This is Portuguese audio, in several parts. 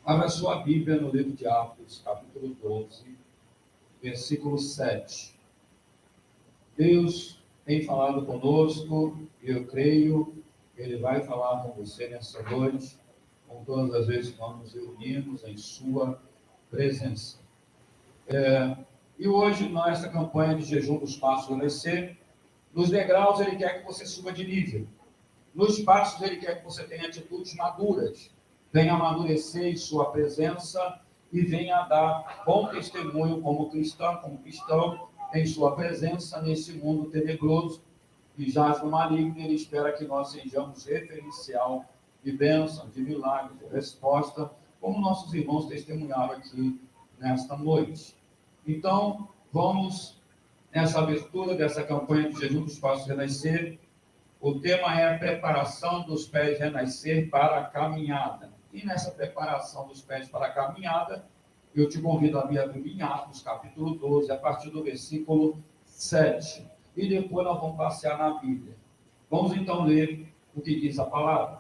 Abra sua Bíblia no livro de Atos, capítulo 12, versículo 7. Deus tem falado conosco e eu creio que Ele vai falar com você nessa noite, com todas as vezes que nós nos reunimos em sua presença. E hoje, nessa campanha de jejum dos passos do Renascer, nos degraus Ele quer que você suba de nível. Nos passos Ele quer que você tenha atitudes maduras, venha amadurecer em sua presença e venha dar bom testemunho como cristão, em sua presença nesse mundo tenebroso e jaz no maligno. Ele espera que nós sejamos referencial de bênção, de milagre, de resposta, como nossos irmãos testemunharam aqui nesta noite. Então, vamos nessa abertura dessa campanha de jejum dos passos renascer. O tema é a preparação dos pés renascer para a caminhada. E nessa preparação dos pés para a caminhada, eu te convido a abrir a Bíblia em Atos, capítulo 12, a partir do versículo 7. E depois nós vamos passear na Bíblia. Vamos então ler o que diz a palavra.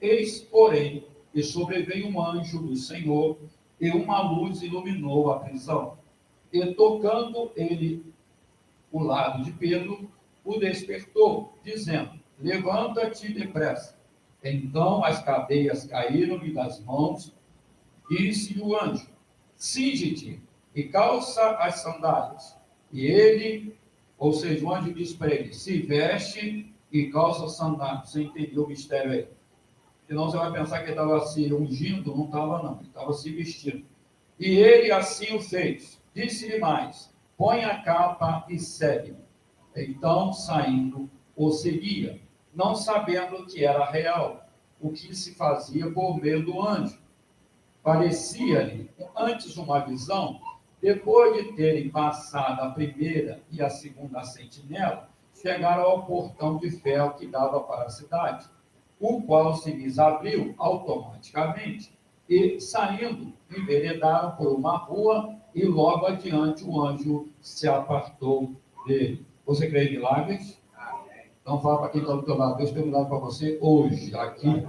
Eis, porém, que sobreveio um anjo do Senhor, e uma luz iluminou a prisão. E tocando ele o lado de Pedro, o despertou, dizendo: levanta-te depressa. Então as cadeias caíram-lhe das mãos. Disse-lhe o anjo: cinge-te e calça as sandálias. E ele, ou seja, o anjo disse para ele: se veste e calça as sandálias. Você entendeu o mistério aí? Senão você vai pensar que ele estava se ungindo. Não estava, não. Ele estava se vestindo. E ele assim o fez. Disse-lhe mais: põe a capa e segue-me. Então, saindo, o seguia, não sabendo que era real, o que se fazia por meio do anjo. Parecia-lhe antes uma visão, depois de terem passado a primeira e a segunda sentinela, chegaram ao portão de ferro que dava para a cidade, o qual se lhes abriu automaticamente, e, saindo, enveredaram por uma rua, e logo adiante o anjo se apartou dele. Você crê em milagres? Então fala para quem está do teu lado: Deus tem um milagre para você hoje, aqui.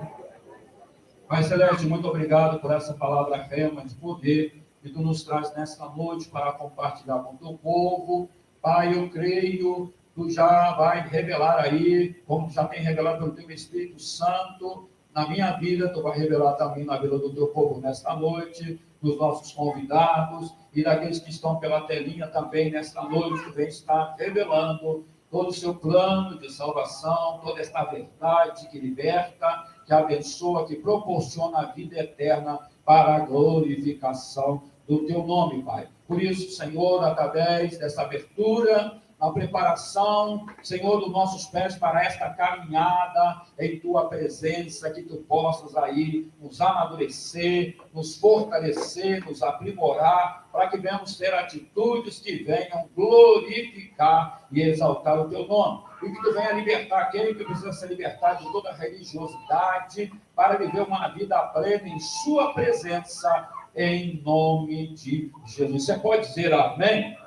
Pai Celeste, muito obrigado por essa palavra rema de poder que tu nos traz nesta noite para compartilhar com o teu povo. Pai, eu creio, tu já vai revelar aí, como já tem revelado pelo teu Espírito Santo, na minha vida, tu vai revelar também na vida do teu povo nesta noite, dos nossos convidados e daqueles que estão pela telinha também nesta noite, tu vem estar revelando todo o seu plano de salvação, toda esta verdade que liberta, que abençoa, que proporciona a vida eterna para a glorificação do teu nome, Pai. Por isso, Senhor, através dessa abertura, a preparação, Senhor, dos nossos pés para esta caminhada em tua presença, que tu possas aí nos amadurecer, nos fortalecer, nos aprimorar, para que venhamos ter atitudes que venham glorificar e exaltar o teu nome. E que tu venha libertar aquele que precisa ser libertado de toda religiosidade, para viver uma vida plena em sua presença, em nome de Jesus. Você pode dizer amém?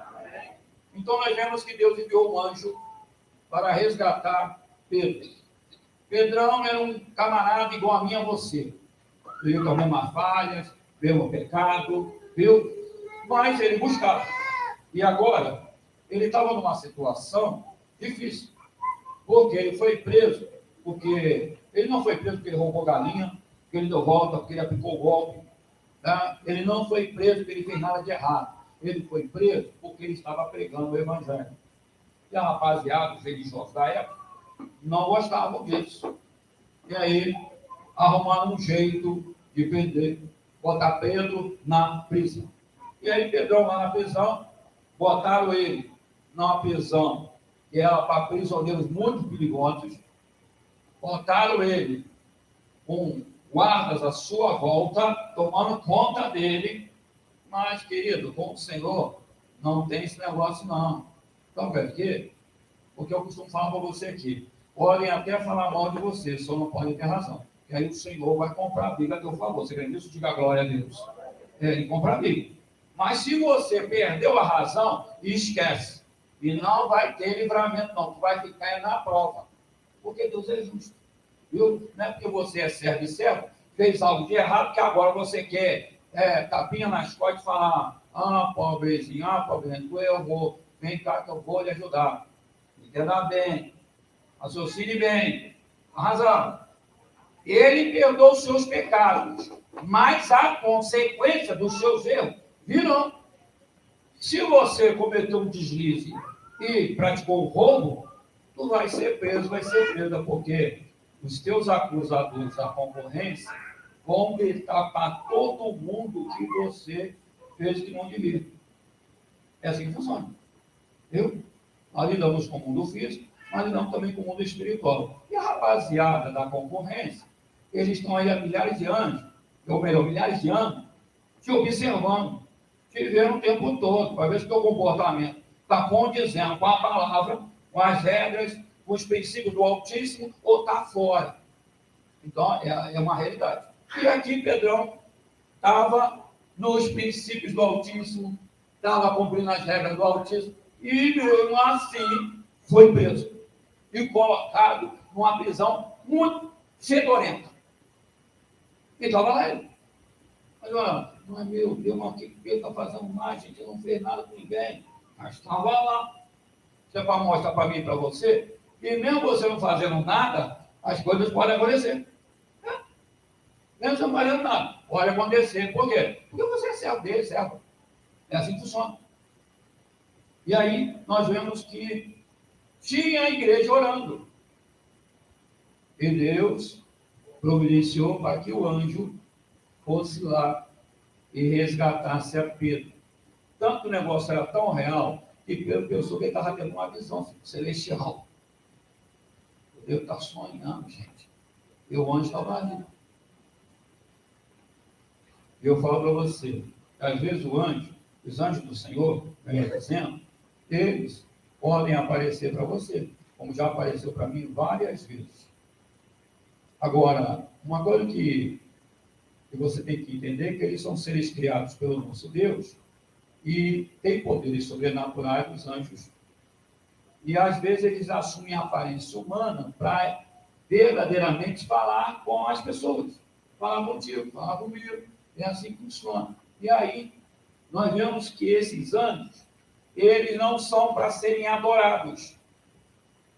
Então nós vemos que Deus enviou um anjo para resgatar Pedro. Pedrão era um camarada igual a mim e a você. Veio com as mesmas falhas, veio o pecado, viu? Mas ele buscava. E agora, ele estava numa situação difícil. Porque ele foi preso, porque ele não foi preso porque ele roubou galinha, porque ele deu volta, porque ele aplicou golpe. Tá? Ele não foi preso porque ele fez nada de errado. Ele foi preso porque ele estava pregando o evangelho. E a rapaziada, os religiosos da época, não gostavam disso. E aí, arrumaram um jeito de prender, botar Pedro na prisão. E aí, Pedrão lá na prisão, botaram ele numa prisão que era para prisioneiros muito perigosos, botaram ele com guardas à sua volta, tomando conta dele. Mas, querido, com o Senhor, não tem esse negócio, não. Então, por quê? Porque eu costumo falar para você aqui: podem até falar mal de você, só não podem ter razão. E aí o Senhor vai comprar a briga a teu favor. Você crê nisso? Diga glória a Deus. Ele compra a briga. Mas se você perdeu a razão, esquece. E não vai ter livramento, não. Tu vai ficar na prova. Porque Deus é justo. Viu? Não é porque você é servo e servo fez algo de errado, que agora você quer tapinha nas costas e falar, pobrezinho, pobrezinho, eu vou, vem cá que eu vou lhe ajudar. Entenda bem, raciocine bem, razão. Ele perdoou os seus pecados, mas a consequência dos seus erros virão. Se você cometeu um deslize e praticou um roubo, tu vai ser preso, porque os teus acusadores da concorrência vão gritar para todo mundo que você fez que não devia. É assim que funciona. Nós lidamos com o mundo físico, mas lidamos também com o mundo espiritual. E a rapaziada da concorrência, eles estão aí há milhares de anos, ou melhor, milhares de anos, te observando, te vendo o tempo todo, para ver se o teu comportamento está condizendo com a palavra, com as regras, com os princípios do Altíssimo, ou está fora. Então, é uma realidade. E aqui, Pedrão estava nos princípios do Altíssimo, estava cumprindo as regras do Altíssimo, e mesmo assim foi preso e colocado numa prisão muito fedorenta. E estava lá ele. Mas olha, não é meu Deus, mas o que ele está fazendo mais? A gente não fez nada com ninguém. Mas estava lá. Isso é para mostrar para mim e para você. E mesmo você não fazendo nada, as coisas podem acontecer. Mesmo você não fazendo nada, pode acontecer. Por quê? Porque você é servo dele, servo. É assim que funciona. E aí nós vemos que tinha a igreja orando. E Deus providenciou para que o anjo fosse lá e resgatasse a Pedro. Tanto o negócio era tão real que Pedro pensou que ele estava tendo uma visão celestial. Deus está sonhando, gente. E o anjo estava ali. Eu falo para você, às vezes os anjos do Senhor, dizendo, eles podem aparecer para você, como já apareceu para mim várias vezes. Agora, uma coisa que você tem que entender é que eles são seres criados pelo nosso Deus e têm poderes sobrenaturais, os anjos. E às vezes eles assumem a aparência humana para verdadeiramente falar com as pessoas, falar contigo, falar comigo. É assim que funciona. E aí, nós vemos que esses anjos, eles não são para serem adorados.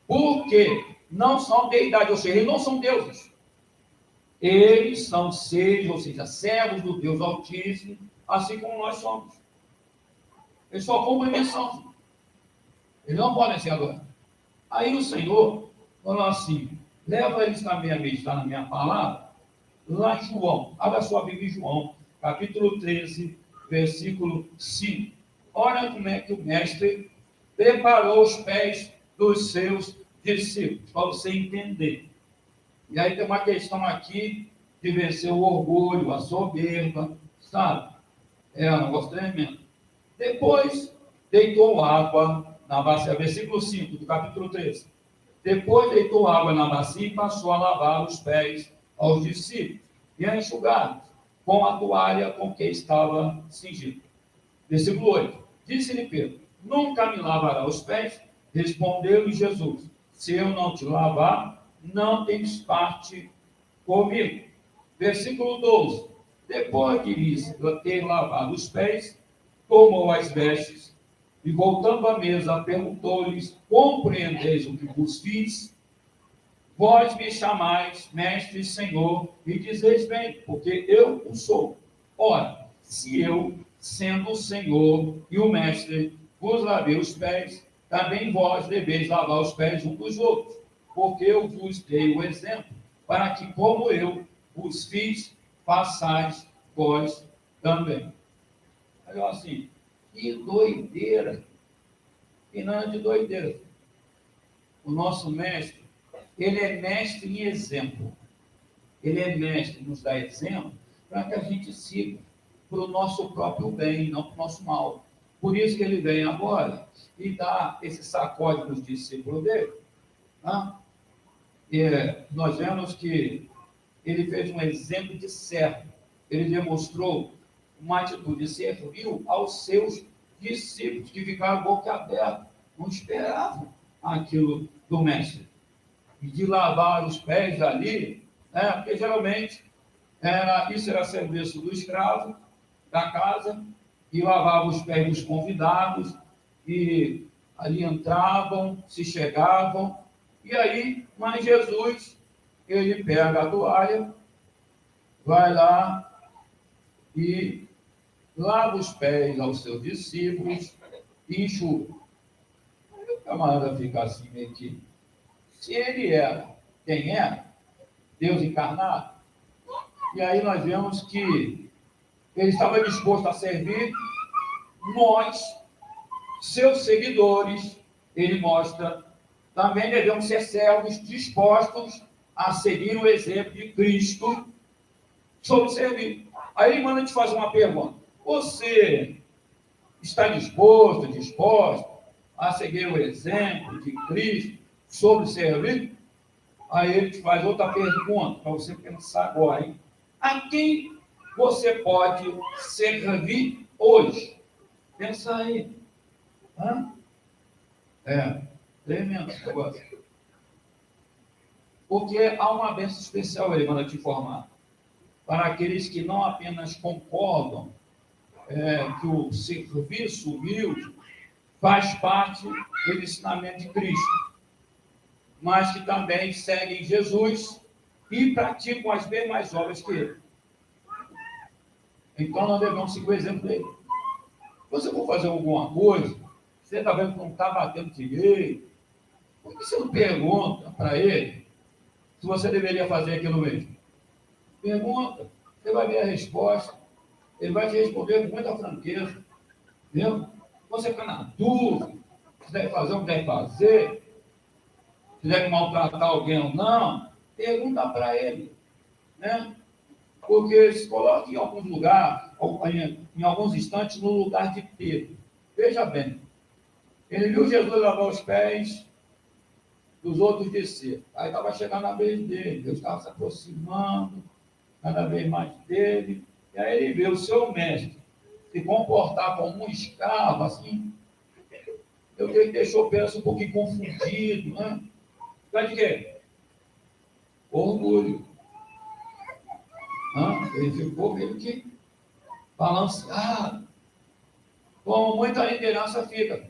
Porque não são deidade, ou seja, eles não são deuses. Eles são seres, ou seja, servos do Deus Altíssimo, assim como nós somos. Eles só cumprem missão. Eles não podem ser adorados. Aí o Senhor falou assim, leva eles também a meditar na minha palavra, lá em João, abra sua Bíblia em João, capítulo 13, versículo 5. Olha como é que o mestre preparou os pés dos seus discípulos, para você entender. E aí tem uma questão aqui de vencer o orgulho, a soberba, sabe? É um negócio tremendo. Depois, deitou água na bacia, versículo 5 do capítulo 13. Depois deitou água na bacia e passou a lavar os pés aos discípulos e a enxugar com a toalha com que estava cingido. Versículo 8. Disse-lhe Pedro, nunca me lavará os pés? Respondeu-lhe Jesus, se eu não te lavar, não tens parte comigo. Versículo 12. Depois de lhes ter lavado os pés, tomou as vestes e, voltando à mesa, perguntou-lhes, compreendeis o que vos fiz? Vós me chamais mestre e senhor, e dizeis bem, porque eu o sou. Ora, se eu, sendo o senhor e o mestre, vos lavei os pés, também vós deveis lavar os pés uns dos outros, porque eu vos dei o exemplo, para que, como eu os fiz, façais vós também. Olha assim, que doideira, e nada de doideira. O nosso mestre, ele é mestre em exemplo. Ele é mestre, nos dá exemplo, para que a gente siga para o nosso próprio bem, não para o nosso mal. Por isso que ele vem agora e dá esse sacode nos discípulos dele. Tá? Nós vemos que ele fez um exemplo de servo. Ele demonstrou uma atitude servil aos seus discípulos, que ficaram boca aberta, não esperavam aquilo do mestre. E de lavar os pés ali, porque geralmente Isso era serviço do escravo da casa, e lavava os pés dos convidados, e ali entravam, se chegavam, e aí, mas Jesus, ele pega a toalha, vai lá e lava os pés aos seus discípulos e enxuga. Aí o camarada fica assim meio que, se ele era quem era, Deus encarnado, e aí nós vemos que ele estava disposto a servir nós, seus seguidores. Ele mostra, também devemos ser servos dispostos a seguir o exemplo de Cristo sobre servir. Aí ele manda te fazer uma pergunta: você está disposto a seguir o exemplo de Cristo sobre servir? Aí ele te faz outra pergunta para você pensar agora, hein? A quem você pode servir hoje? Pensa aí. Tremendo esse negócio. Porque há uma bênção especial, ele manda te informar, para aqueles que não apenas concordam que o serviço humilde faz parte do ensinamento de Cristo, mas que também seguem Jesus e praticam as mesmas obras que ele. Então, nós devemos seguir o exemplo dele. Se você for fazer alguma coisa, você está vendo que não está batendo direito, por que você não pergunta para ele se você deveria fazer aquilo mesmo? Pergunta, você vai ver a resposta, ele vai te responder com muita franqueza, entendeu? Você fica na dúvida, se deve fazer ou não deve fazer, se deve maltratar alguém ou não, pergunta para ele, né? Porque se coloca em alguns lugares, em alguns instantes, no lugar de Pedro. Veja bem, ele viu Jesus lavar os pés dos outros discípulos. Aí estava chegando a vez dele, Deus estava se aproximando cada vez mais dele, e aí ele vê o seu mestre se comportar como um escravo, assim. Eu creio que deixou Pedro um pouquinho confundido, né? Vai de quê? Orgulho. Ele ficou meio que balanceado, como muita liderança fica.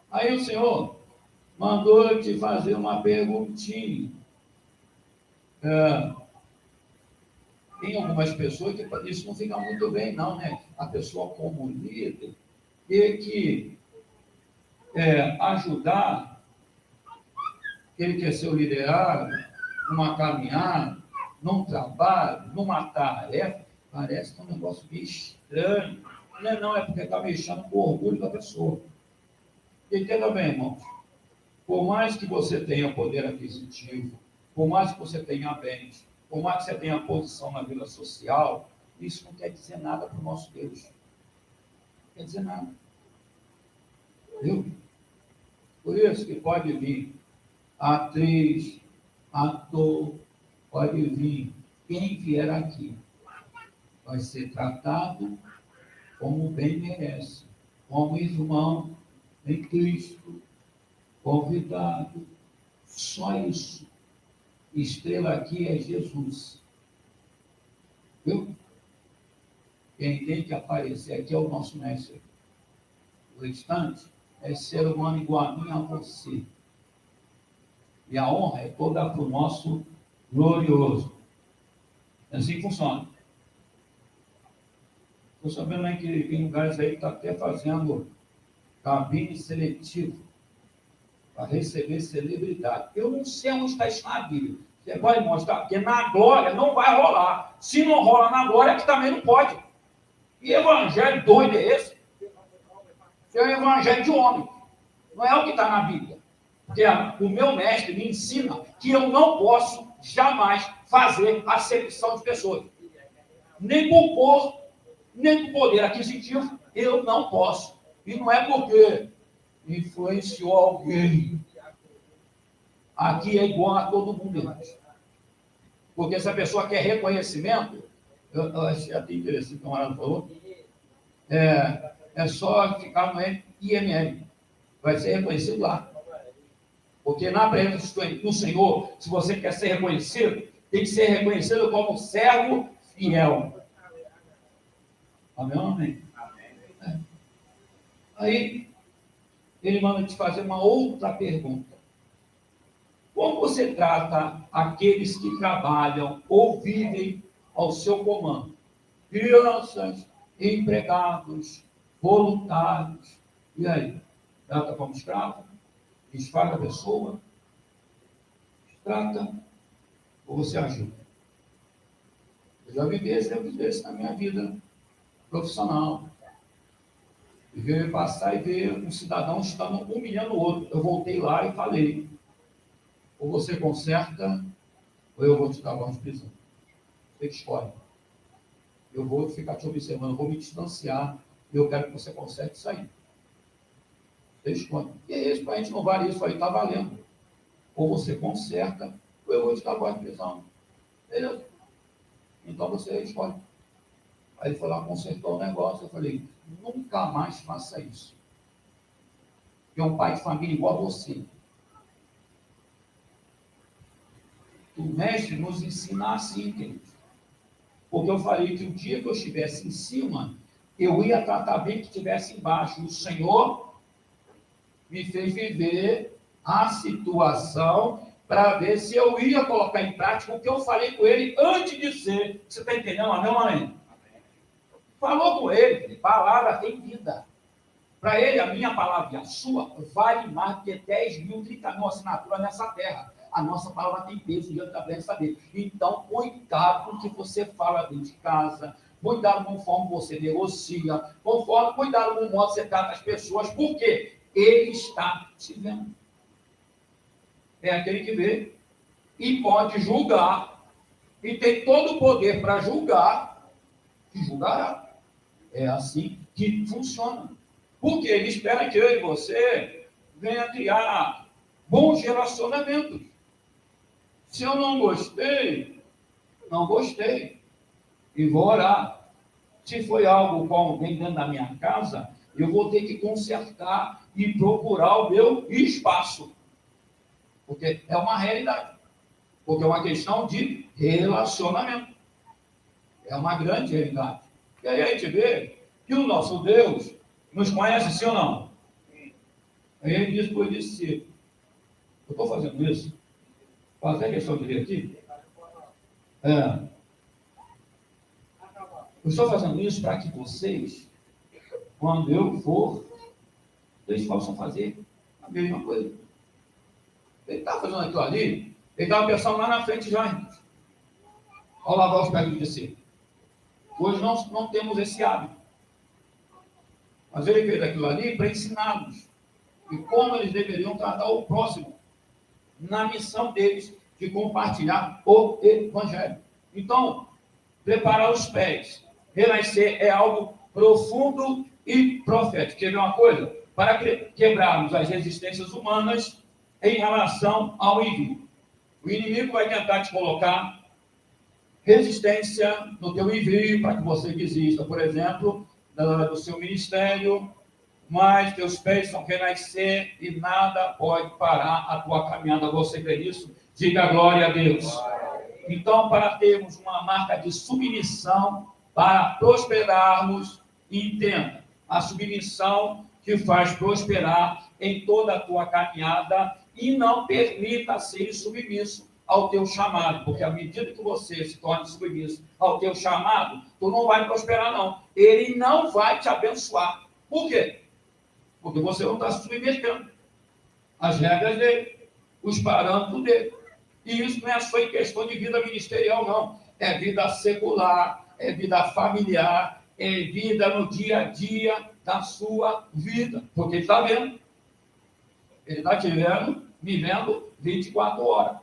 Aí o Senhor mandou te fazer uma perguntinha. Tem algumas pessoas que isso não fica muito bem, não, né? A pessoa como líder tem que ajudar aquele que é seu liderado numa caminhada, num trabalho, numa tarefa. Parece que é um negócio meio estranho. Não é porque está mexendo com o orgulho da pessoa. Entenda bem, irmãos. Por mais que você tenha poder aquisitivo, por mais que você tenha bens, por mais que você tenha posição na vida social, isso não quer dizer nada para o nosso Deus. Não quer dizer nada. Viu? Por isso que pode vir atriz, ator, pode vir quem vier aqui. Vai ser tratado como bem merece, como irmão em Cristo, convidado. Só isso. Estrela aqui é Jesus. Viu? Quem tem que aparecer aqui é o nosso mestre. O restante é ser humano igual a mim, a você. E a honra é toda para o nosso glorioso. Assim que funciona. Estou sabendo aí que em lugares aí está até fazendo cabine seletiva para receber celebridade. Eu não sei onde está isso na Bíblia. Você vai mostrar, porque na glória não vai rolar. Se não rola na glória, que também não pode. E evangelho doido é esse? É um evangelho de homem. Não é o que está na Bíblia. Porque o meu mestre me ensina que eu não posso jamais fazer acepção de pessoas. Nem por cor, nem por poder aquisitivo, eu não posso. E não é porque influenciou alguém. Aqui é igual a todo mundo, irmãos. Porque se a pessoa quer reconhecimento, eu achei até interessante o camarada falou, é só ficar no IML. Vai ser reconhecido lá. Porque na presença do Senhor, se você quer ser reconhecido, tem que ser reconhecido como servo fiel. Amém ou amém? É. Aí, ele manda te fazer uma outra pergunta. Como você trata aqueles que trabalham ou vivem ao seu comando? Crianças, empregados, voluntários. E aí? Trata como escravo? Desfaz a pessoa? Trata ou você ajuda? Eu já vivi esse na minha vida profissional. E ver passar e ver um cidadão estando humilhando o outro. Eu voltei lá e falei: ou você conserta, ou eu vou te dar uma prisão. Você que escolhe. Eu vou ficar te observando, eu vou me distanciar, e eu quero que você conserte isso aí. Você escolhe. E é isso, para a gente não vale isso aí, está valendo. Ou você conserta, ou eu vou te dar uma prisão. Beleza? Então você escolhe. Aí ele foi lá, consertou o negócio. Eu falei: nunca mais faça isso. Porque um pai de família igual a você. O mestre nos ensina assim, queridos. Porque eu falei que o dia que eu estivesse em cima, eu ia tratar bem que estivesse embaixo. E o Senhor me fez viver a situação para ver se eu ia colocar em prática o que eu falei com ele antes de ser. Você está entendendo? Amém, amém? Falou com ele, palavra tem vida. Para ele, a minha palavra e a sua vale mais do que 10 mil, 30 mil assinaturas nessa terra. A nossa palavra tem peso diante da presença dele. Então, cuidado com o que você fala dentro de casa, cuidado conforme você negocia, cuidado com o modo que você trata as pessoas, porque ele está te vendo. É aquele que vê e pode julgar, e tem todo o poder para julgar, e julgará. É assim que funciona. Porque ele espera que eu e você venha criar bons relacionamentos. Se eu não gostei, não gostei. E vou orar. Se foi algo com alguém dentro da minha casa, eu vou ter que consertar e procurar o meu espaço. Porque é uma realidade. Porque é uma questão de relacionamento. É uma grande realidade. E aí a gente vê que o nosso Deus nos conhece, sim ou não? Aí ele diz para o discípulo: eu estou fazendo isso? Fazer a questão de ler aqui? Eu estou fazendo isso para que vocês, quando eu for, vocês possam fazer a mesma coisa. Ele está fazendo aquilo ali, ele estava pensando lá na frente já, irmãos. Ao lavar os pés do discípulo. Hoje não temos esse hábito. Mas ele fez aquilo ali para ensiná-los e como eles deveriam tratar o próximo na missão deles de compartilhar o Evangelho. Então, preparar os pés, renascer é algo profundo e profético. Quer ver uma coisa? Para quebrarmos as resistências humanas em relação ao envio. O inimigo vai tentar te colocar resistência no teu envio para que você desista, por exemplo, do seu ministério, mas teus pés vão renascer e nada pode parar a tua caminhada. Você crê nisso? Diga glória a Deus. Então, para termos uma marca de submissão, para prosperarmos, entenda, a submissão que faz prosperar em toda a tua caminhada e não permita ser submisso ao teu chamado, porque à medida que você se torna submisso ao teu chamado, tu não vai prosperar, não. Ele não vai te abençoar. Por quê? Porque você não está se submetendo às regras dele, os parâmetros dele. E isso não é só em questão de vida ministerial, não. É vida secular, é vida familiar, é vida no dia a dia da sua vida. Porque ele está vendo. Ele está te vendo, me vendo 24 horas.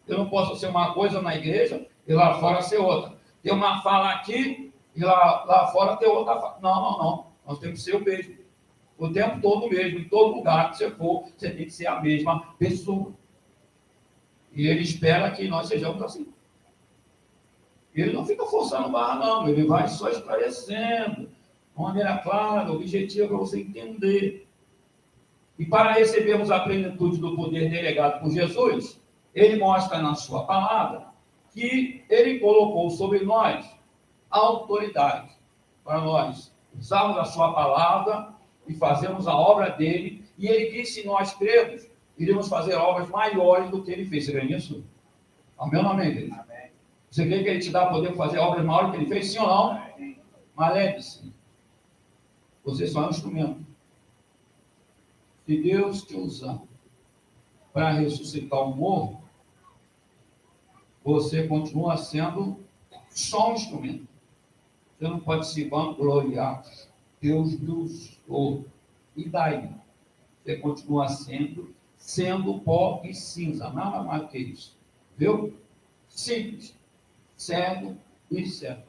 Eu não posso ser uma coisa na igreja e lá fora ser outra. Ter uma fala aqui e lá fora ter outra fala. Não. Nós temos que ser o mesmo. O tempo todo mesmo. Em todo lugar que você for, você tem que ser a mesma pessoa. E ele espera que nós sejamos assim. Ele não fica forçando barra, não. Ele vai só esclarecendo. De uma maneira clara, objetiva, para você entender. E para recebermos a plenitude do poder delegado por Jesus, ele mostra na sua palavra que que ele colocou sobre nós a autoridade para nós usarmos a sua palavra e fazermos a obra dele. E ele disse: se nós cremos, iremos fazer obras maiores do que ele fez. Você crê nisso? Amém ou não amém, igreja? Amém. Você crê que ele te dá poder fazer obras maiores do que ele fez? Sim ou não? Amém. Mas lembre-se, você só é um instrumento. Se Deus te usar para ressuscitar o morto, você continua sendo só um instrumento. Você não pode se vangloriar. Deus me usou. E daí? Você continua sendo pó e cinza. Nada mais que isso. Viu? Simples. Cego e cego.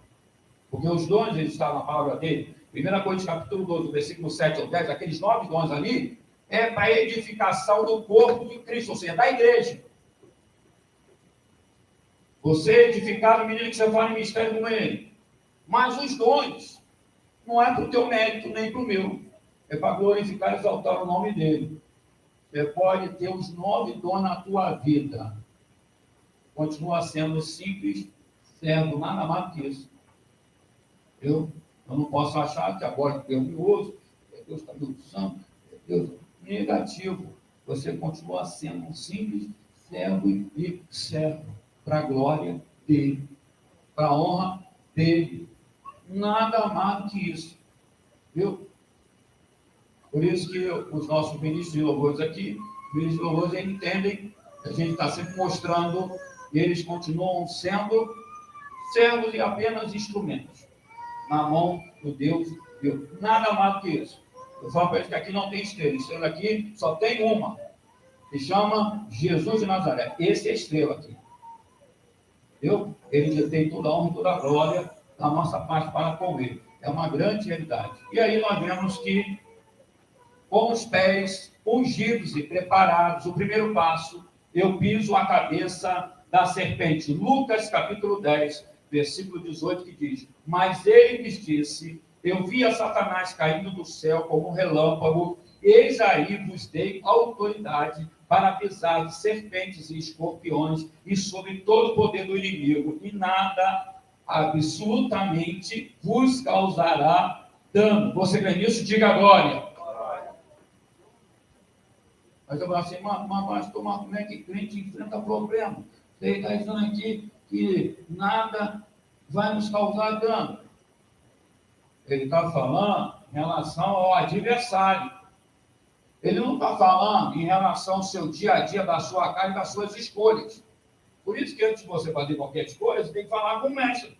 Porque os dons, eles estão na palavra dele. 1 Coríntios capítulo 12, versículo 7 ao 10, aqueles 9 dons ali, é para a edificação do corpo de Cristo, ou seja, da igreja. Você edificar o menino que você faz no ministério com ele. Mas os dons não é para o teu mérito nem para o meu. É para glorificar e exaltar o nome dele. Você pode ter os 9 dons na tua vida. Continua sendo simples, sendo nada mais que isso. Eu não posso achar que agora que eu me uso, Deus está me usando, Deus negativo. Você continua sendo um simples servo e servo para a glória dele, para a honra dele. Nada mais do que isso. Viu? Por isso que os nossos ministros de louvores aqui, ministros de louvores, eles entendem que a gente está sempre mostrando e eles continuam sendo servos e apenas instrumentos na mão do Deus. Nada mais do que isso. Eu falo para eles que aqui não tem estrela. Estrela aqui só tem uma. Se chama Jesus de Nazaré. Esse é a estrela aqui. Viu? Ele tem toda a honra e toda a glória da nossa parte para com ele. É uma grande realidade. E aí nós vemos que, com os pés ungidos e preparados, o primeiro passo, eu piso a cabeça da serpente. Lucas capítulo 10, versículo 18, que diz: mas ele lhes disse: eu vi a Satanás caindo do céu como um relâmpago, eis aí vos dei autoridade para pisar de serpentes e escorpiões e sobre todo o poder do inimigo, e nada absolutamente vos causará dano. Você crê nisso? Diga glória. Mas eu falo assim: mas como é que crente enfrenta problema? Você está dizendo aqui que nada vai nos causar dano. Ele está falando em relação ao adversário. Ele não está falando em relação ao seu dia a dia, da sua carne, das suas escolhas. Por isso que antes de você fazer qualquer escolha, você tem que falar com o mestre.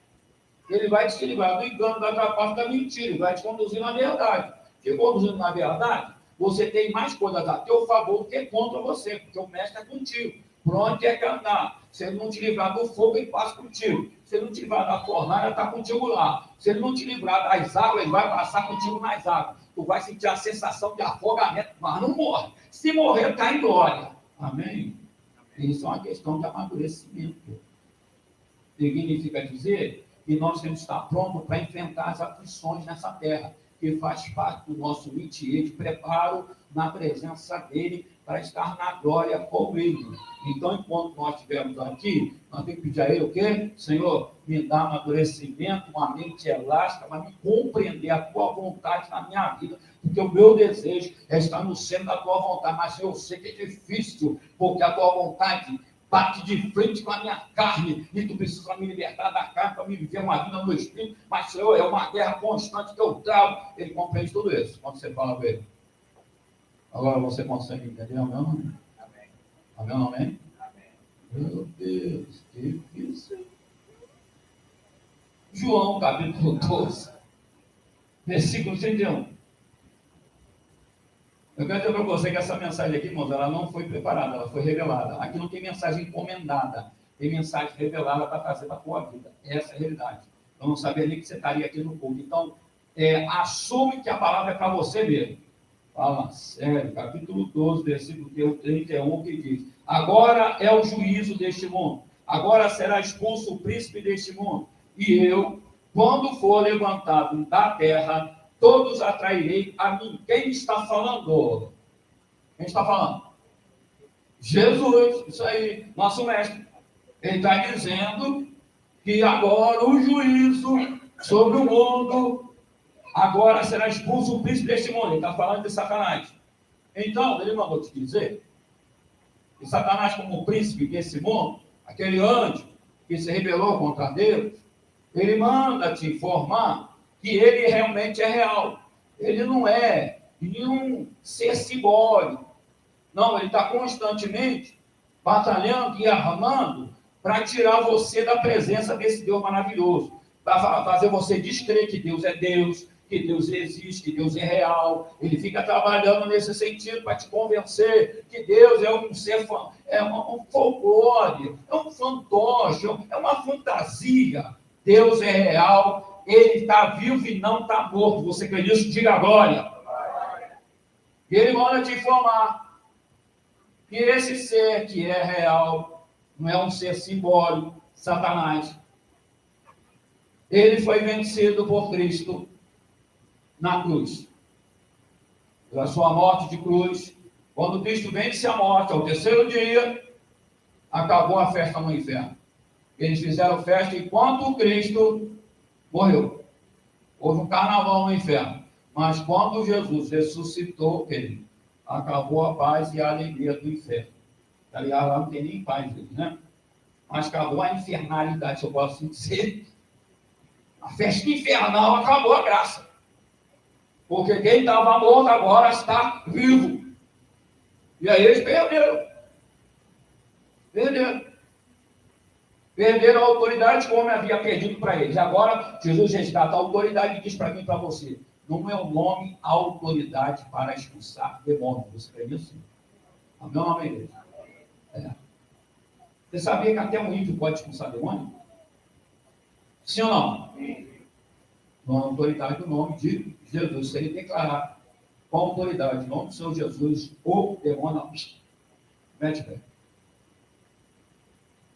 Ele vai te livrar do engano, da trapaça, da mentira. Ele vai te conduzir na verdade. Te conduzindo na verdade, você tem mais coisas a teu favor do que contra você, porque o mestre é contigo. Por onde é que andar? Se ele não te livrar do fogo, ele passa contigo. Se ele não te livrar da fornalha, ele está contigo lá. Se ele não te livrar das águas, ele vai passar contigo nas águas. Tu vai sentir a sensação de afogamento, mas não morre. Se morrer, está em glória. Amém? Isso é uma questão de amadurecimento. Significa dizer que nós temos que estar prontos para enfrentar as aflições nessa terra, que faz parte do nosso métier de preparo na presença dele, para estar na glória com ele. Então, enquanto nós estivermos aqui, nós temos que pedir a ele o quê? Senhor, me dá amadurecimento, uma mente elástica, mas me compreender a tua vontade na minha vida, porque o meu desejo é estar no centro da tua vontade, mas eu sei que é difícil, porque a tua vontade bate de frente com a minha carne, e tu precisa me libertar da carne para me viver uma vida no Espírito, mas, Senhor, é uma guerra constante que eu trago. Ele compreende tudo isso, quando você fala com ele. Agora você consegue entender, amém ou não? Amém. Amém ou não? Amém? Meu Deus, que difícil. João, capítulo 12, versículo 31. Eu quero dizer para você que essa mensagem aqui, irmãos, ela não foi preparada, ela foi revelada. Aqui não tem mensagem encomendada, tem mensagem revelada para trazer para a tua vida. Essa é a realidade. Eu não sabia nem que você estaria aqui no culto. Então, assume que a palavra é para você mesmo. Fala sério, capítulo 12, versículo 31, que diz: agora é o juízo deste mundo, agora será expulso o príncipe deste mundo, e eu, quando for levantado da terra, todos atrairei a mim. Quem está falando? Quem está falando? Jesus, isso aí, nosso mestre. Ele está dizendo que agora o juízo sobre o mundo, agora será expulso o príncipe deste mundo. Ele está falando de Satanás. Então, ele mandou te dizer que Satanás, como príncipe desse mundo, aquele anjo que se rebelou contra Deus, ele manda te informar que ele realmente é real. Ele não é nenhum ser simbólico. Não, ele está constantemente batalhando e armando para tirar você da presença desse Deus maravilhoso, para fazer você descrer que Deus é Deus, que Deus existe, que Deus é real. Ele fica trabalhando nesse sentido para te convencer que Deus é um ser, um folclore, é um fantoche, é uma fantasia. Deus é real, ele está vivo e não está morto. Você crê nisso? Diga glória. E ele manda te informar que esse ser que é real não é um ser simbólico, Satanás. Ele foi vencido por Cristo na cruz. Pela sua morte de cruz, quando Cristo vence a morte, ao terceiro dia, acabou a festa no inferno. Eles fizeram festa enquanto Cristo morreu. Houve um carnaval no inferno. Mas quando Jesus ressuscitou, ele acabou a paz e a alegria do inferno. Aliás, lá não tem nem paz, né? Mas acabou a infernalidade, se eu posso dizer. A festa infernal acabou a graça. Porque quem estava morto agora está vivo. E aí eles perderam. Perderam a autoridade como havia perdido para eles. Agora, Jesus resgata a autoridade e diz para mim e para você: no meu nome, há autoridade para expulsar demônios. Você crê nisso? No meu nome é igreja. É. Você sabia que até um ímpio pode expulsar demônio? Sim ou não? Com a autoridade do nome de Jesus. Se ele declarar com a autoridade, em nome do Senhor Jesus, o demônio mete pé.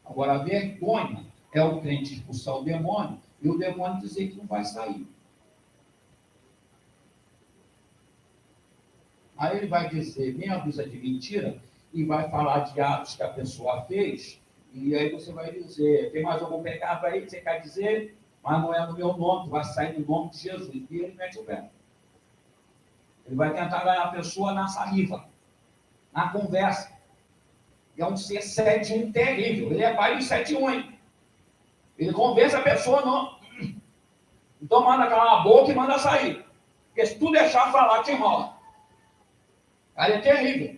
Agora, a vergonha é o crente expulsar o demônio e o demônio dizer que não vai sair. Aí ele vai dizer meia dúzia de mentira e vai falar de atos que a pessoa fez, e aí você vai dizer: tem mais algum pecado aí que você quer dizer? Mas não é no meu nome, vai sair no nome de Jesus. E ele mete o pé. Ele vai tentar ganhar a pessoa na saliva, na conversa. É um ser 7-1 terrível. Ele é pai de 7-1, hein? Ele convence a pessoa, não. Então manda calar a boca e manda sair. Porque se tu deixar falar, te enrola. Cara, é terrível.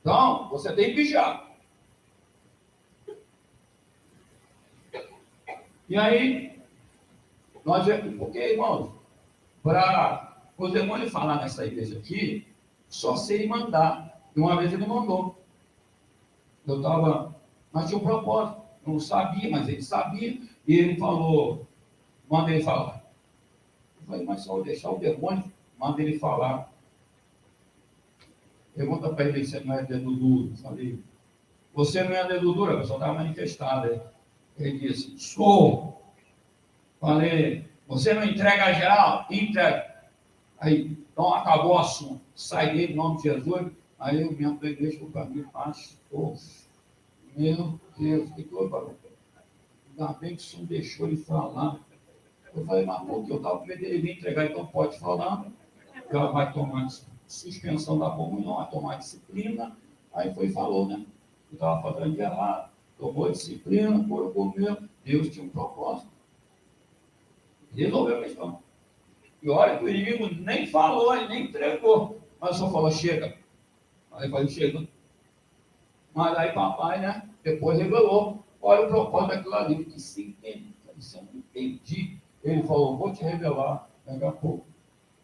Então, você tem que vigiar. E aí, porque, irmãos, para o demônio falar nessa igreja aqui, só se ele mandar. E uma vez ele mandou. Eu estava, mas tinha um propósito. Eu não sabia, mas ele sabia. E ele falou: manda ele falar. Eu falei: mas só deixar o demônio, manda ele falar. Pergunta para ele se ele não é dedo duro. Eu falei: você não é dedo duro? A pessoa estava manifestada. Ele disse: sou. Falei: você não entrega geral? Entrega. Aí, então acabou o assunto. Sai dele em nome de Jesus. Aí o membro da igreja falou para mim: pastor, meu Deus, que coisa, barulho. Ainda bem que o senhor deixou ele falar. Eu falei: mas por que eu estava com medo dele vir entregar? Então pode falar. Ela vai tomar suspensão da comunhão, vai tomar disciplina. Aí foi e falou, né? Eu estava fazendo de errado. Tomou disciplina, foi comer. Deus tinha um propósito. Resolveu a questão. E olha que o inimigo nem falou, ele nem entregou. Mas só falou: chega. Aí eu falei: chega. Mas aí papai, né? Depois revelou. Olha o propósito daquilo ali. Que se entende. Isso eu não entendi. Ele falou: vou te revelar daqui a pouco.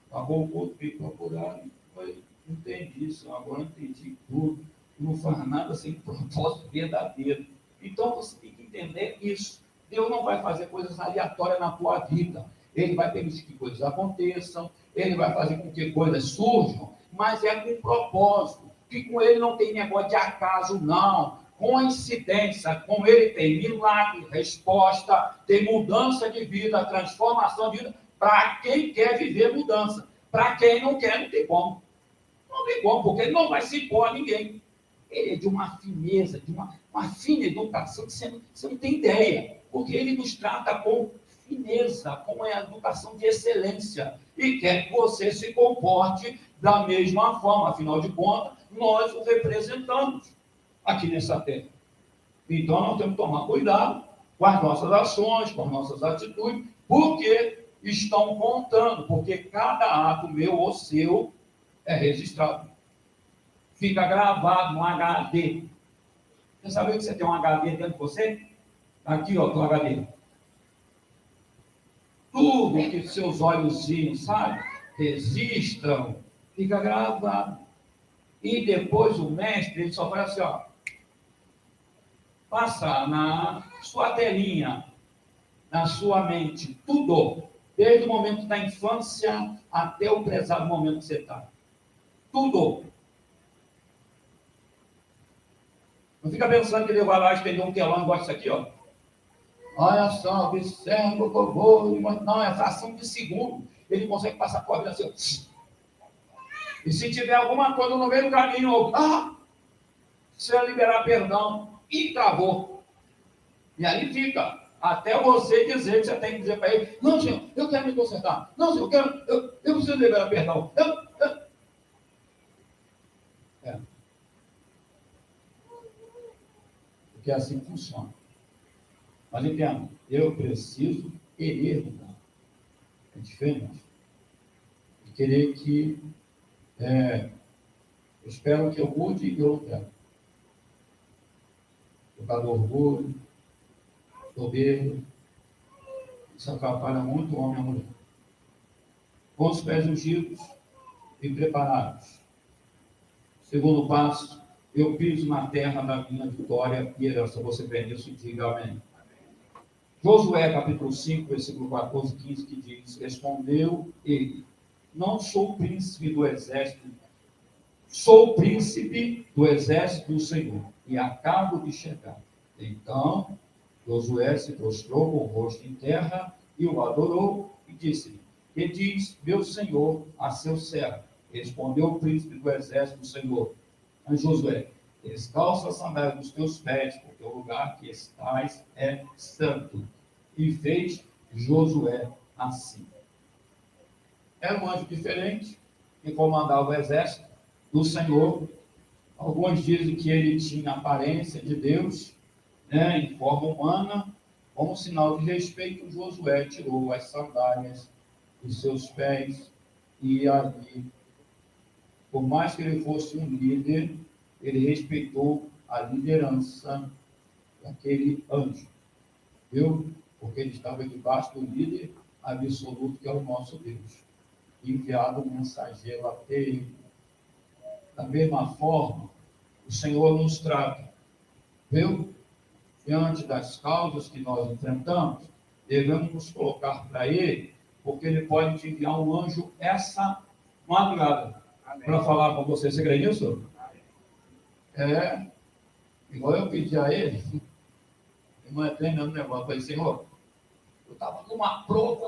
Acabou o outro, me procuraram. Eu entendi isso, agora entendi tudo. Não faz nada sem propósito verdadeiro. Então você tem que entender isso. Deus não vai fazer coisas aleatórias na tua vida. Ele vai permitir que coisas aconteçam, ele vai fazer com que coisas surjam, mas é com propósito. Que com ele não tem negócio de acaso, não. Coincidência, com ele tem milagre, resposta, tem mudança de vida, transformação de vida, para quem quer viver mudança. Para quem não quer, não tem como. Não tem como, porque ele não vai se impor a ninguém. ele é de uma fineza, de uma fina educação que você não tem ideia, porque ele nos trata com fineza, com a educação de excelência, e quer que você se comporte da mesma forma, afinal de contas, nós o representamos aqui nessa terra. Então, nós temos que tomar cuidado com as nossas ações, com as nossas atitudes, porque estão contando, porque cada ato meu ou seu é registrado. Fica gravado no HD. Você sabia que você tem um HD dentro de você? Aqui, ó, tem um HD. Tudo que seus olhos viram, sabe? Registram, fica gravado. E depois o mestre, ele só faz assim, ó. Passa na sua telinha, na sua mente, tudo. Desde o momento da infância até o prezado momento que você está. Tudo. Não fica pensando que ele vai lá estender um telão igual isso aqui, ó. Olha só, observa o que eu vou. Não, é fração de segundo. Ele consegue passar por vida assim, ó. E se tiver alguma coisa no meio do caminho, você vai liberar perdão. E travou. E aí fica. Até você dizer que você tem que dizer para ele, não, senhor, eu quero me consertar. Não, senhor, eu preciso liberar perdão. Porque assim funciona. Mas entenda, eu preciso querer mudar. É diferente. E querer que, eu espero que eu mude e eu não quero. Por causa do orgulho, soberbo, isso atrapalha muito o homem e a mulher. Com os pés ungidos e preparados. Segundo passo, eu piso na terra da minha vitória e herança. Você crê nisso e diga amém. Josué, capítulo 5, versículo 14 e 15, que diz, respondeu ele, não sou príncipe do exército, sou príncipe do exército do Senhor, e acabo de chegar. Então, Josué se prostrou com o rosto em terra e o adorou e disse-lhe, e diz, meu senhor, a seu servo. Respondeu o príncipe do exército do Senhor, a Josué, descalça as sandálias dos teus pés, porque o lugar que estás é santo. E fez Josué assim. Era um anjo diferente, que comandava o exército do Senhor. Alguns dizem que ele tinha a aparência de Deus, em forma humana. Como sinal de respeito, Josué tirou as sandálias dos seus pés e ali, por mais que ele fosse um líder, ele respeitou a liderança daquele anjo. Viu? Porque ele estava debaixo do líder absoluto, que é o nosso Deus. Enviado um mensageiro até ele. Da mesma forma, o Senhor nos trata. Viu? Diante das causas que nós enfrentamos, devemos nos colocar para ele, porque ele pode te enviar um anjo essa madrugada para falar com você. Você crê nisso? Igual eu pedi a ele, irmã, treinando o negócio, eu falei, Senhor, eu estava numa prova,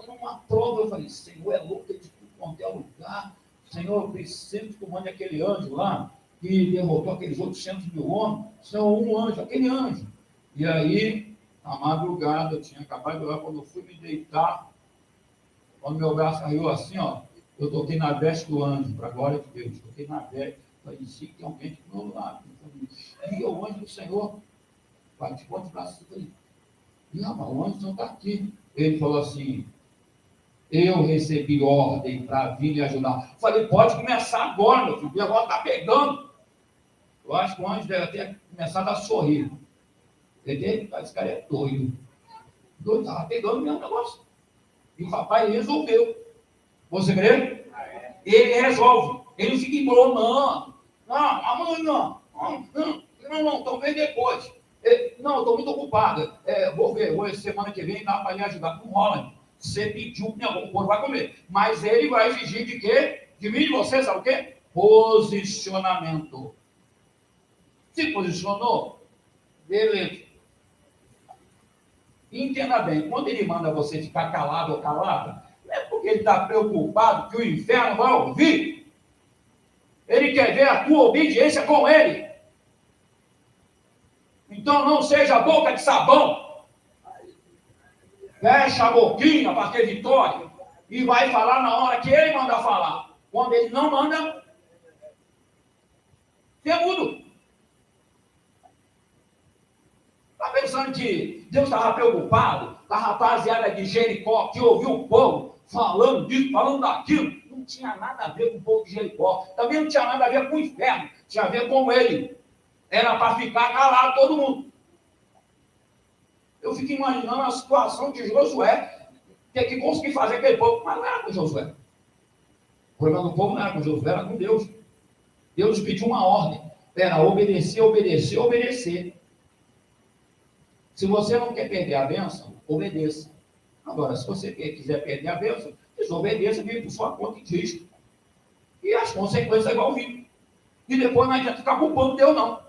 eu falei, Senhor, é louco de tudo quanto é lugar, Senhor, eu preciso que tu mande aquele anjo lá, que derrotou aqueles outros 100.000 homens, Senhor, um anjo, aquele anjo. E aí, na madrugada, eu tinha acabado de orar, quando eu fui me deitar, quando meu braço caiu assim, ó, eu toquei na veste do anjo, para a glória de Deus, toquei na veste, falei, sim, tem alguém aqui do meu lado. E o anjo do Senhor, bate ponto de braço, eu falei, mas o anjo não está aqui. Ele falou assim, eu recebi ordem para vir lhe ajudar. Falei, pode começar agora, meu filho, agora está pegando. Eu acho que o anjo deve ter começado a sorrir. Entendeu? Esse cara é doido. Estava pegando o mesmo negócio. E o papai resolveu. Você crê? Ele resolve. Ele não fica embolando, não, amanhã, não, talvez depois. Não, estou muito ocupado. Vou ver, semana que vem dá para lhe ajudar. Não rola. Você pediu, o povo vai comer. Mas ele vai exigir de quê? De mim e de você, sabe o quê? Posicionamento. Se posicionou? Beleza. Entenda bem, quando ele manda você ficar calado ou calada, não é porque ele está preocupado que o inferno vai ouvir. Ele quer ver a tua obediência com ele. Então não seja boca de sabão. Fecha a boquinha para ter vitória. E vai falar na hora que ele manda falar. Quando ele não manda, você é mudo. Está pensando que Deus estava preocupado com a rapaziada de Jericó, que ouviu o povo falando disso, falando daquilo? Não tinha nada a ver com o povo de Jericó. Também não tinha nada a ver com o inferno. Tinha a ver com ele. Era para ficar calado todo mundo. Eu fico imaginando a situação de Josué, ter que conseguir fazer aquele povo. Mas não era com Josué. O problema do povo não era com Josué, era com Deus. Deus pediu uma ordem. Era obedecer, obedecer, obedecer. Se você não quer perder a bênção, obedeça. Agora, se você quiser perder a bênção, desobedeça, vive por sua conta em Cristo. E as consequências vão vir. E depois não adianta ficar culpando Deus, não.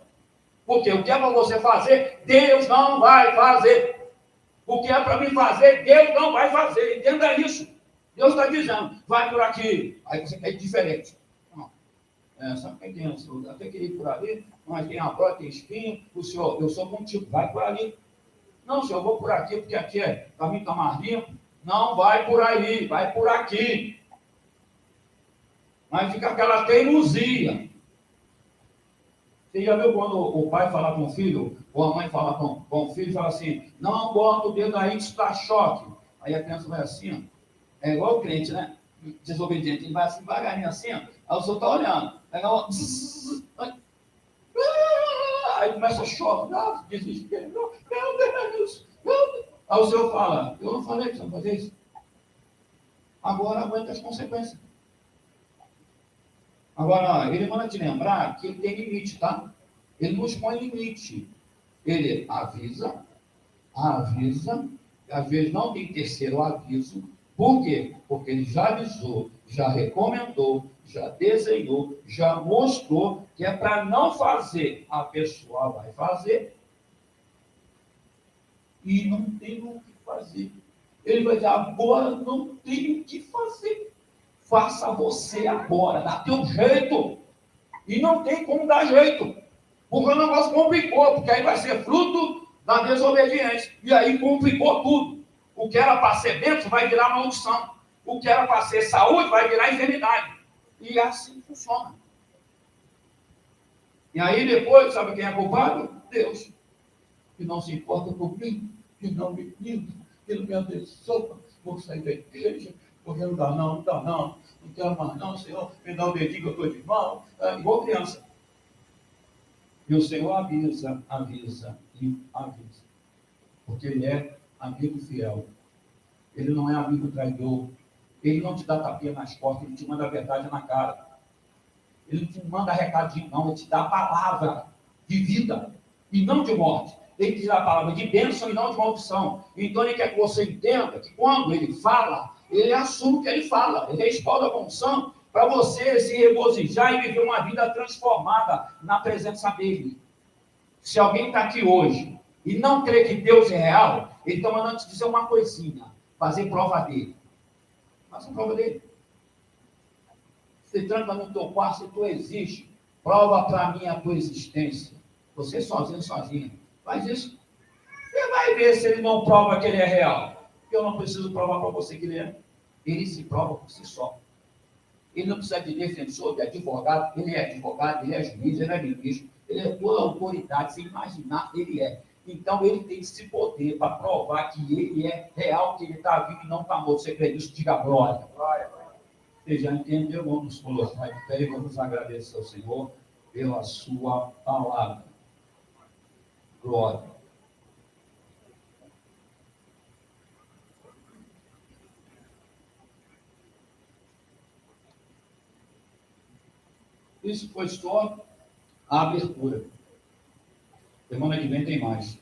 Porque o que é para você fazer, Deus não vai fazer. O que é para mim fazer, Deus não vai fazer. Entenda isso. Deus está dizendo, vai por aqui. Aí você quer ir diferente. Não. Sabe quem tem esse lugar? Até queria ir por ali, mas tem a brota, tem espinho. O senhor, eu sou contigo, vai por ali. Não, senhor, eu vou por aqui, porque aqui para mim está mais limpo. Não, vai por aí, vai por aqui. Mas fica aquela teimosia. Você já viu quando o pai fala com o filho, ou a mãe fala com o filho, fala assim, não bota o dedo aí que isso dá choque. Aí a criança vai assim, ó. É igual o crente, né? Desobediente. Ele vai assim, devagarinho assim, ó. Aí o senhor está olhando. Aí começa a chorar, desespero. Meu Deus, meu Deus. Aí o senhor fala, eu não falei que você não fazer isso. Agora aguenta as consequências. Agora, ele manda te lembrar que ele tem limite, tá? Ele nos põe limite. Ele avisa, às vezes não tem terceiro aviso. Por quê? Porque ele já avisou, já recomendou, já desenhou, já mostrou que é para não fazer. A pessoa vai fazer e não tem o que fazer. Ele vai dizer, agora não tem o que fazer. Faça você agora, dá teu jeito. E não tem como dar jeito. Porque o negócio complicou, porque aí vai ser fruto da desobediência. E aí complicou tudo. O que era para ser bênção vai virar maldição. O que era para ser saúde vai virar enfermidade. E assim funciona. E aí depois, sabe quem é culpado? Deus. Que não se importa comigo, que não me liga, que não me abençoa, vou sair da igreja, porque não dá não quero mais não, Senhor, me dá o dedinho que eu estou de mal, igual criança. E o Senhor avisa, porque Ele é amigo fiel. Ele não é amigo traidor. Ele não te dá tapinha nas costas, Ele te manda a verdade na cara. Ele não te manda recadinho, não, Ele te dá a palavra de vida e não de morte. Ele te dá a palavra de bênção e não de maldição. Então Ele quer que você entenda que quando Ele fala, Ele assume o que Ele fala. Ele responde a função para você se regozijar e viver uma vida transformada na presença dEle. Se alguém está aqui hoje e não crê que Deus é real, Ele está mandando te dizer uma coisinha, fazer prova dEle. Faça prova dEle. Você tranca no teu quarto, se tu existe, prova para mim a tua existência. Você sozinho. Faz isso. Você vai ver se ele não prova que ele é real. Eu não preciso provar para você que ele é. Ele se prova por si só. Ele não precisa de defensor, de advogado. Ele é advogado, ele é juiz, ele é ministro. Ele é toda autoridade, sem imaginar, ele é. Então ele tem esse poder para provar que ele é real, que ele está vivo e não está morto. Você crê nisso? Diga glória. Você já entendeu? Vamos colocar de pé e vamos agradecer ao Senhor pela sua palavra. Glória. Isso foi só a abertura. Semana que vem tem mais.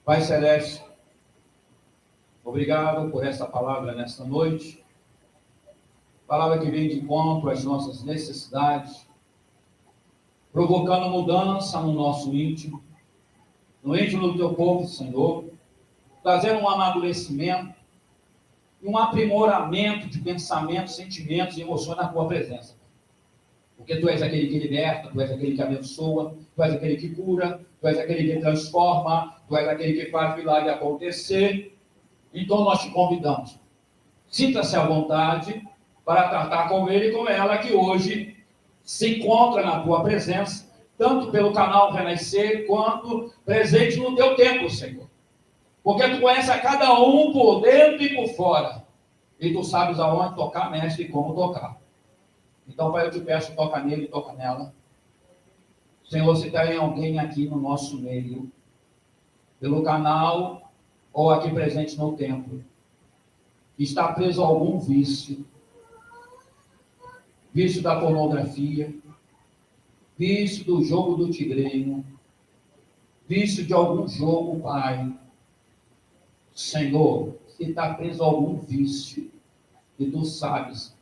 Pai Celeste, obrigado por essa palavra nesta noite. Palavra que vem de encontro às nossas necessidades, provocando mudança no nosso íntimo, no íntimo do teu povo, Senhor, trazendo um amadurecimento e um aprimoramento de pensamentos, sentimentos e emoções na tua presença. Porque tu és aquele que liberta, tu és aquele que abençoa, tu és aquele que cura, Tu és aquele que transforma, Tu és aquele que faz milagre acontecer. Então nós te convidamos. Sinta-se à vontade para tratar com ele e com ela que hoje se encontra na tua presença, tanto pelo canal Renascer, quanto presente no teu templo, Senhor. Porque tu conheces a cada um por dentro e por fora. E tu sabes aonde tocar, mestre, e como tocar. Então, Pai, eu te peço, toca nele e toca nela. Senhor, se tem alguém aqui no nosso meio, pelo canal ou aqui presente no templo, que está preso a algum vício, vício da pornografia, vício do jogo do tigrinho, vício de algum jogo, Pai. Senhor, se está preso a algum vício, e tu sabes,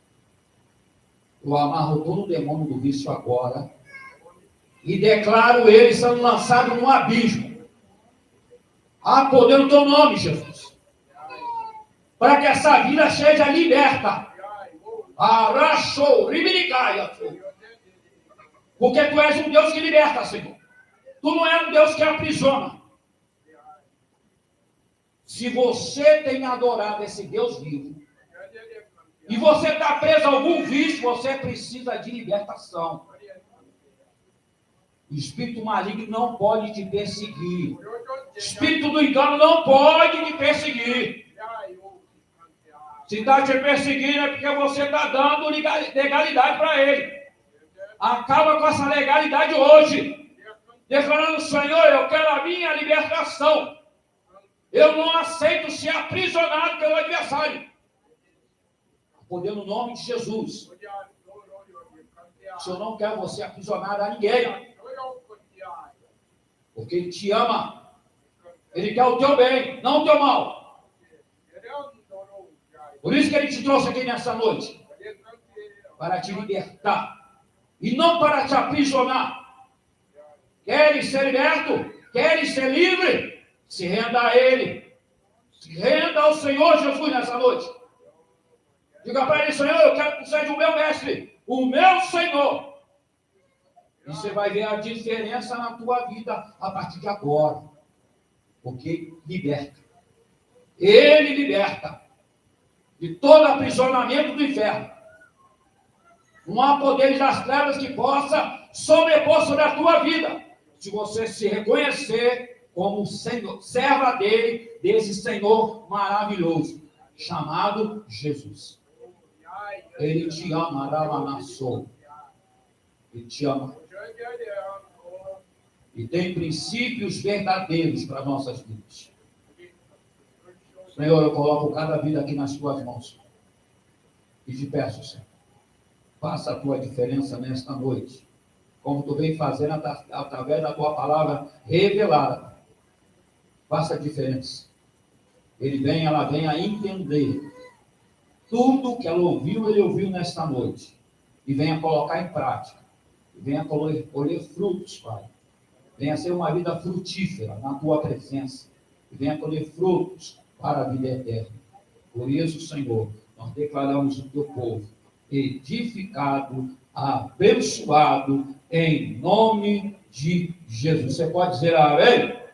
eu amarro todo o demônio do vício agora, e declaro ele sendo lançado no abismo. Há poder no teu nome, Jesus, para que essa vida seja liberta. Arrachou, ribiricaia, porque tu és um Deus que liberta, Senhor. Tu não és um Deus que aprisiona. Se você tem adorado esse Deus vivo, e você está preso a algum vício, você precisa de libertação. O espírito maligno não pode te perseguir. O espírito do engano não pode te perseguir. Se está te perseguindo é porque você está dando legalidade para ele. Acaba com essa legalidade hoje. Declarando, Senhor, eu quero a minha libertação. Eu não aceito ser aprisionado pelo adversário. Poder no nome de Jesus. O Senhor não quer você aprisionado a ninguém. Porque Ele te ama. Ele quer o teu bem, não o teu mal. Por isso que Ele te trouxe aqui nessa noite. Para te libertar. E não para te aprisionar. Queres ser liberto? Queres ser livre? Se renda a Ele. Se renda ao Senhor Jesus nessa noite. Diga para Ele, Senhor, eu quero que tu seja o meu mestre, o meu Senhor. E você vai ver a diferença na tua vida a partir de agora. Porque liberta. Ele liberta de todo aprisionamento do inferno. Não há poderes das trevas que possa sobrepor sobre a tua vida. Se você se reconhecer como Senhor, serva dele, desse Senhor maravilhoso, chamado Jesus. Ele te ama, Ramanassou. Ele te ama. E tem princípios verdadeiros para nossas vidas. Senhor, eu coloco cada vida aqui nas tuas mãos. E te peço, Senhor, faça a tua diferença nesta noite. Como tu vem fazendo através da tua palavra revelada. Faça a diferença. Ela vem a entender tudo que ela ouviu, ele ouviu nesta noite. E venha colocar em prática. E venha colher frutos, Pai. Venha ser uma vida frutífera na tua presença. E venha colher frutos para a vida eterna. Por isso, Senhor, nós declaramos o teu povo edificado, abençoado, em nome de Jesus. Você pode dizer amém?